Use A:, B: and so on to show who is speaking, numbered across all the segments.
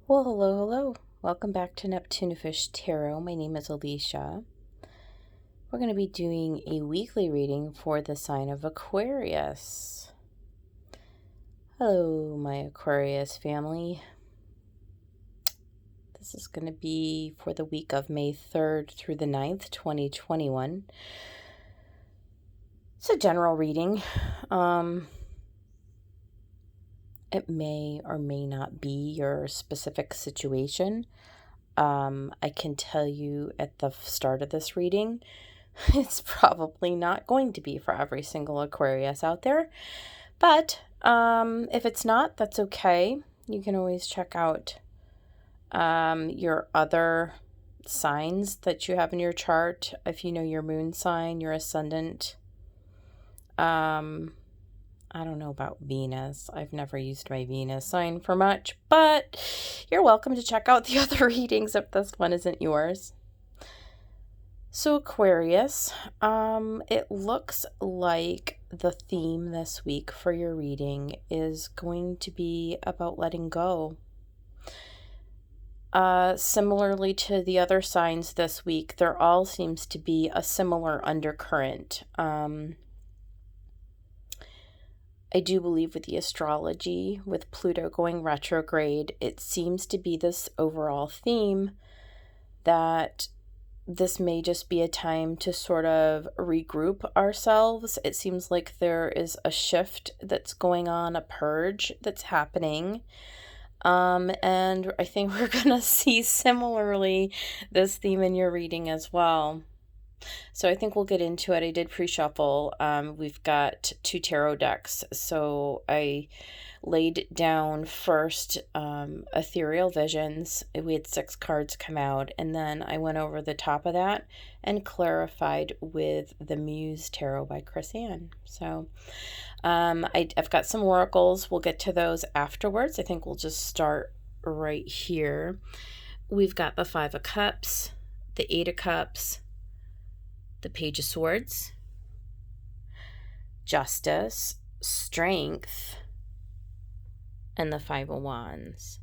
A: Well, hello. Welcome back to Neptune Fish Tarot. My name is Alicia. We're going to be doing a weekly reading for the sign of Aquarius. Hello, my Aquarius family. This is going to be for the week of May 3rd through the 9th, 2021. It's a general reading. It may or may not be your specific situation. I can tell you at the start of this reading, it's probably not going to be for every single Aquarius out there. But if it's not, that's okay. You can always check out your other signs that you have in your chart. If you know your moon sign, your ascendant. I don't know about Venus. I've never used my Venus sign for much, but you're welcome to check out the other readings if this one isn't yours. So Aquarius, it looks like the theme this week for your reading is going to be about letting go. Similarly to the other signs this week, there all seems to be a similar undercurrent. I do believe with the astrology, with Pluto going retrograde, it seems to be this overall theme that this may just be a time to sort of regroup ourselves. It seems like there is a shift that's going on, a purge that's happening. And I think we're going to see similarly this theme in your reading as well. So I think we'll get into it. I did pre-shuffle. We've got 2 tarot decks. So I laid down first Ethereal Visions. We had 6 cards come out. And then I went over the top of that and clarified with the Muse Tarot by Chris Ann. So I've got some oracles. We'll get to those afterwards. I think we'll just start right here. We've got the 5 of Cups, the 8 of Cups, the Page of Swords, Justice, Strength, and the 5 of Wands.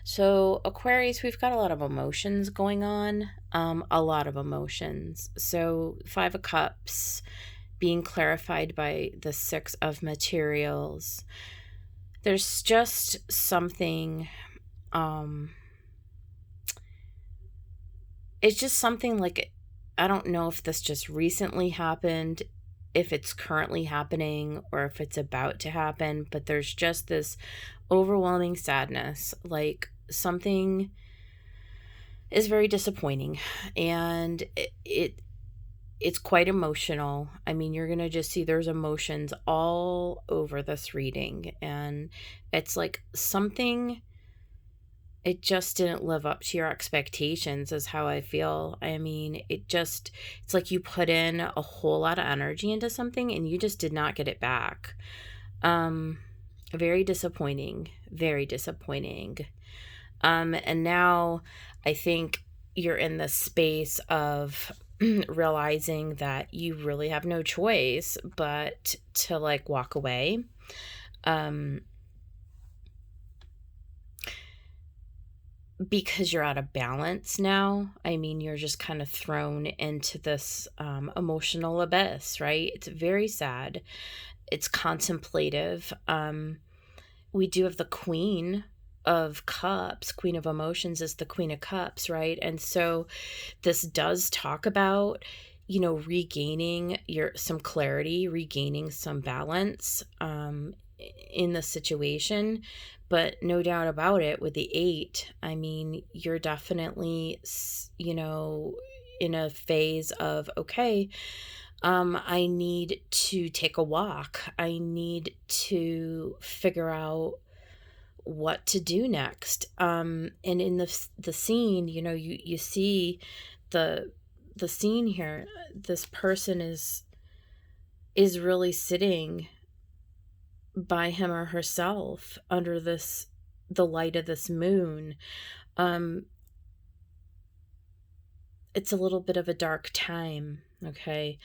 A: So Aquarius, we've got a lot of emotions going on, a lot of emotions. So 5 of Cups being clarified by the 6 of Materials. There's just something, it's just something like, I don't know if this just recently happened, if it's currently happening, or if it's about to happen, but there's just this overwhelming sadness, like something is very disappointing, and it's quite emotional. I mean, you're going to just see there's emotions all over this reading, and it's like something, it just didn't live up to your expectations is how I feel. I mean, it's like you put in a whole lot of energy into something and you just did not get it back. Very disappointing, very disappointing. And now I think you're in the space of realizing that you really have no choice but to like walk away. Because you're out of balance now. I mean, you're just kind of thrown into this emotional abyss, right? It's very sad. It's contemplative. We do have the Queen of Cups. Queen of Emotions is the Queen of Cups, right? And so this does talk about, you know, regaining some clarity, regaining some balance in the situation. But no doubt about it, with the 8, I mean, you're definitely, you know, in a phase of, okay, I need to take a walk. I need to figure out what to do next. And in the scene, you know, you see the scene here. This person is really sitting by him or herself under the light of this moon. It's a little bit of a dark time, okay?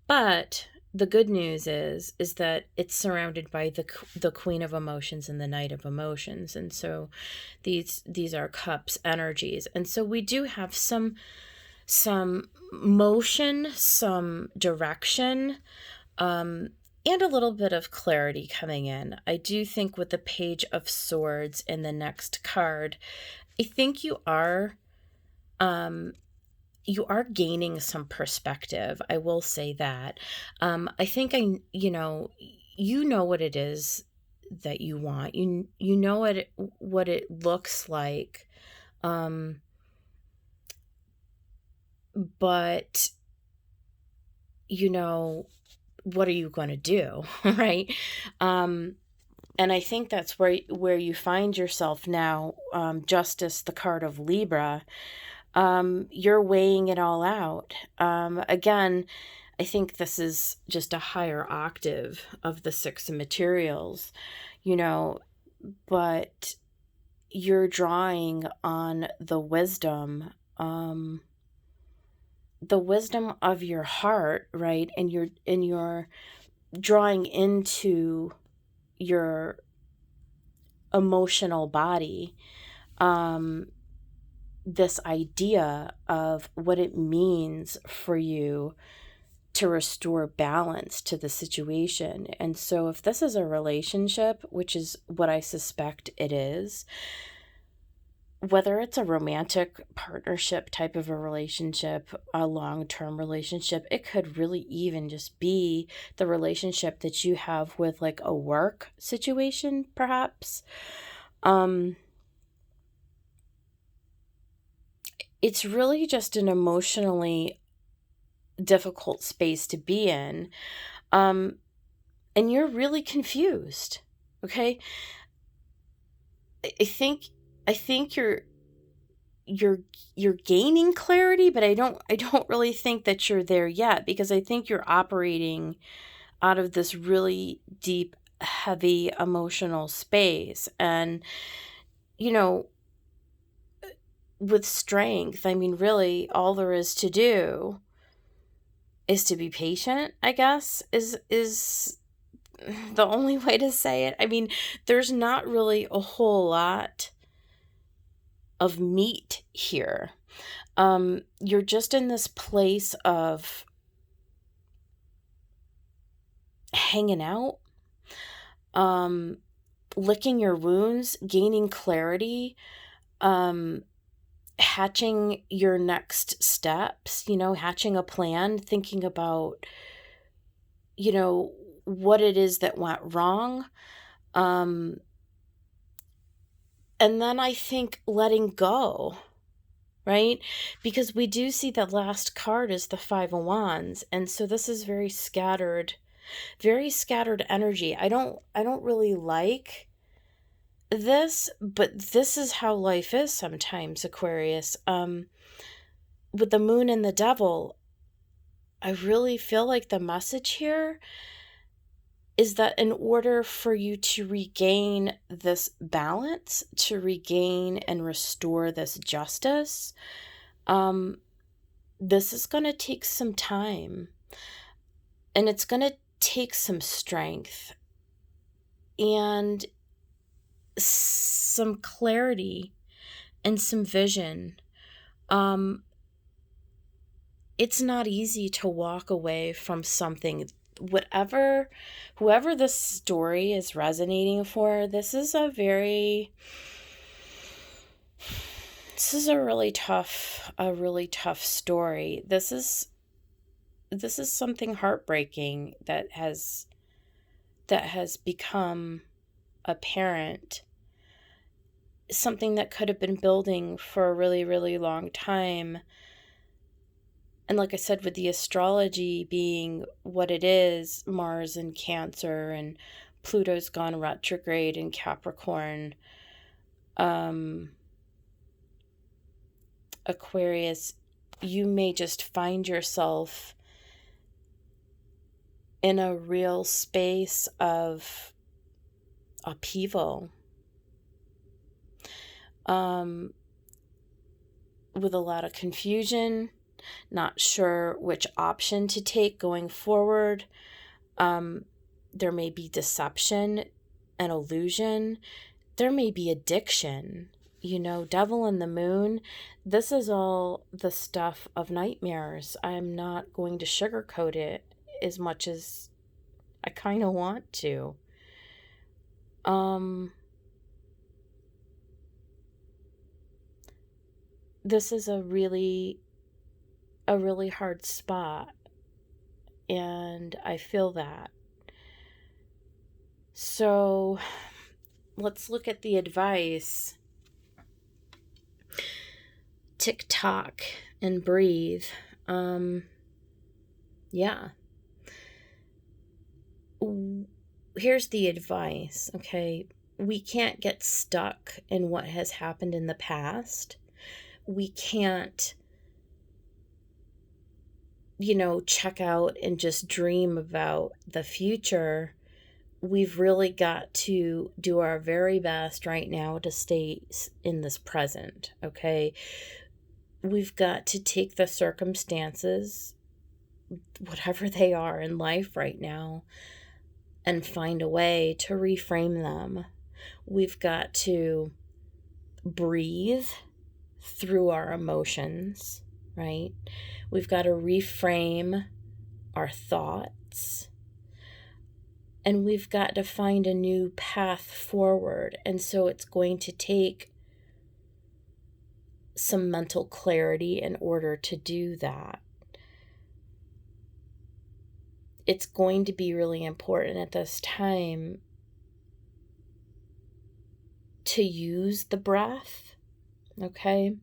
A: But the good news is that it's surrounded by the Queen of Emotions and the Knight of Emotions, and so these are cups energies, and so we do have some motion, some direction, and a little bit of clarity coming in. I do think with the Page of Swords in the next card, I think you are gaining some perspective. I will say that. I think you know what it is that you want. You know what it looks like. Um, but you know, what are you going to do, right? And I think that's where you find yourself now. Justice, the card of Libra. You're weighing it all out. Again, I think this is just a higher octave of the Six of Materials, you know, but you're drawing on the wisdom of your heart, right? And you're drawing into your emotional body, this idea of what it means for you to restore balance to the situation. And so if this is a relationship, which is what I suspect it is, whether it's a romantic partnership type of a relationship, a long-term relationship, it could really even just be the relationship that you have with like a work situation, perhaps. It's really just an emotionally difficult space to be in. And you're really confused. Okay. I think you're gaining clarity, but I don't really think that you're there yet, because I think you're operating out of this really deep, heavy emotional space. And with strength, I mean, really all there is to do is to be patient, I guess, is the only way to say it. I mean, there's not really a whole lot of meat here. You're just in this place of hanging out, licking your wounds, gaining clarity, hatching your next steps, hatching a plan, thinking about, what it is that went wrong. And then I think letting go, right? Because we do see the last card is the Five of Wands. And so this is very scattered energy. I don't really like this, but this is how life is sometimes, Aquarius. With the Moon and the Devil, I really feel like the message here is that in order for you to regain this balance, to regain and restore this justice, this is going to take some time, and it's going to take some strength and some clarity and some vision. It's not easy to walk away from something. Whoever this story is resonating for, this is a really tough story. This is something heartbreaking that has become apparent, something that could have been building for a really, really long time. And like I said, with the astrology being what it is, Mars in Cancer and Pluto's gone retrograde in Capricorn, Aquarius, you may just find yourself in a real space of upheaval, with a lot of confusion, not sure which option to take going forward. There may be deception and illusion. There may be addiction. Devil in the moon. This is all the stuff of nightmares. I'm not going to sugarcoat it as much as I kind of want to. This is a really hard spot, and I feel that. So let's look at the advice. Tick tock and breathe. Yeah. Here's the advice, okay? We can't get stuck in what has happened in the past. We can't, check out and just dream about the future. We've really got to do our very best right now to stay in this present, okay? We've got to take the circumstances, whatever they are in life right now, and find a way to reframe them. We've got to breathe through our emotions, right? We've got to reframe our thoughts, and we've got to find a new path forward. And so it's going to take some mental clarity in order to do that. It's going to be really important at this time to use the breath, okay?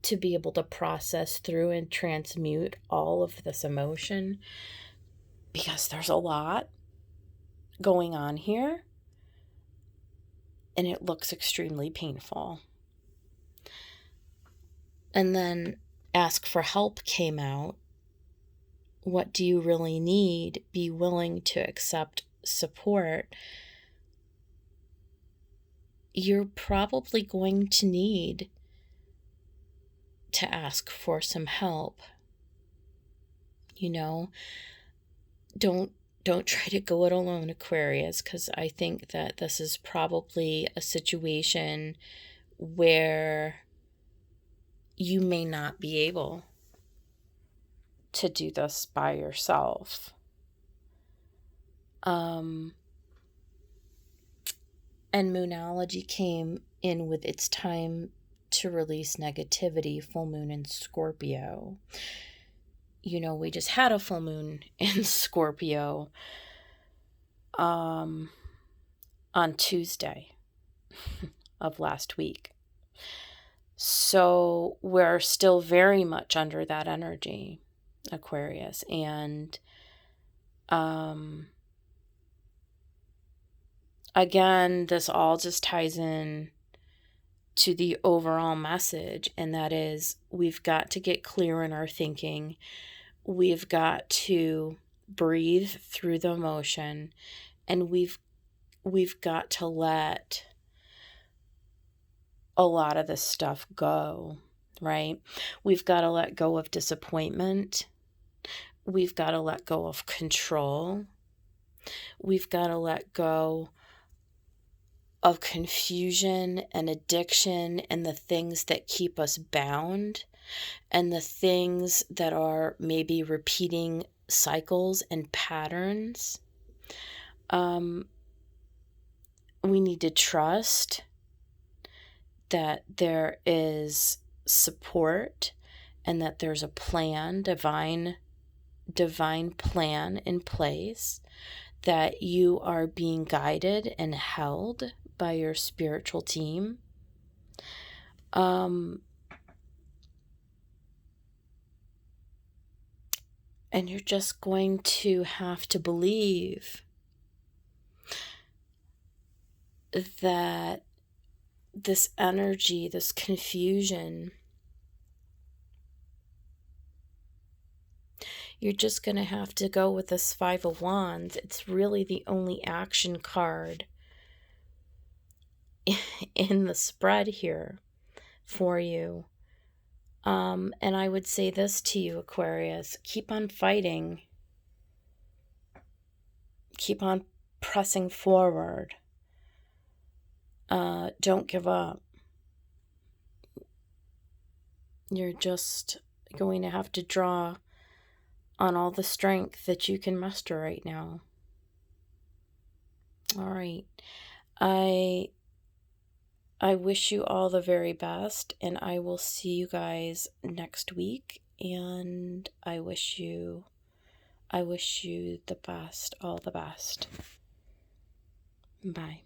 A: To be able to process through and transmute all of this emotion, because there's a lot going on here and it looks extremely painful. And then ask for help came out. What do you really need? Be willing to accept support. You're probably going to need to ask for some help. Don't try to go it alone, Aquarius, because I think that this is probably a situation where you may not be able to do this by yourself. And Moonology came in with its time to release negativity, full moon in Scorpio. We just had a full moon in Scorpio on Tuesday of last week. So we're still very much under that energy, Aquarius. And again, this all just ties in to the overall message, and that is we've got to get clear in our thinking. We've got to breathe through the emotion, and we've got to let a lot of this stuff go, right? We've got to let go of disappointment. We've got to let go of control. We've got to let go of confusion and addiction and the things that keep us bound and the things that are maybe repeating cycles and patterns. We need to trust that there is support and that there's a plan, divine plan in place, that you are being guided and held by your spiritual team. And you're just going to have to believe that this energy, this confusion, you're just going to have to go with this Five of Wands. It's really the only action card in the spread here for you. And I would say this to you, Aquarius, keep on fighting. Keep on pressing forward. Don't give up. You're just going to have to draw on all the strength that you can muster right now. All right. I wish you all the very best, and I will see you guys next week, and I wish you the best, all the best. Bye.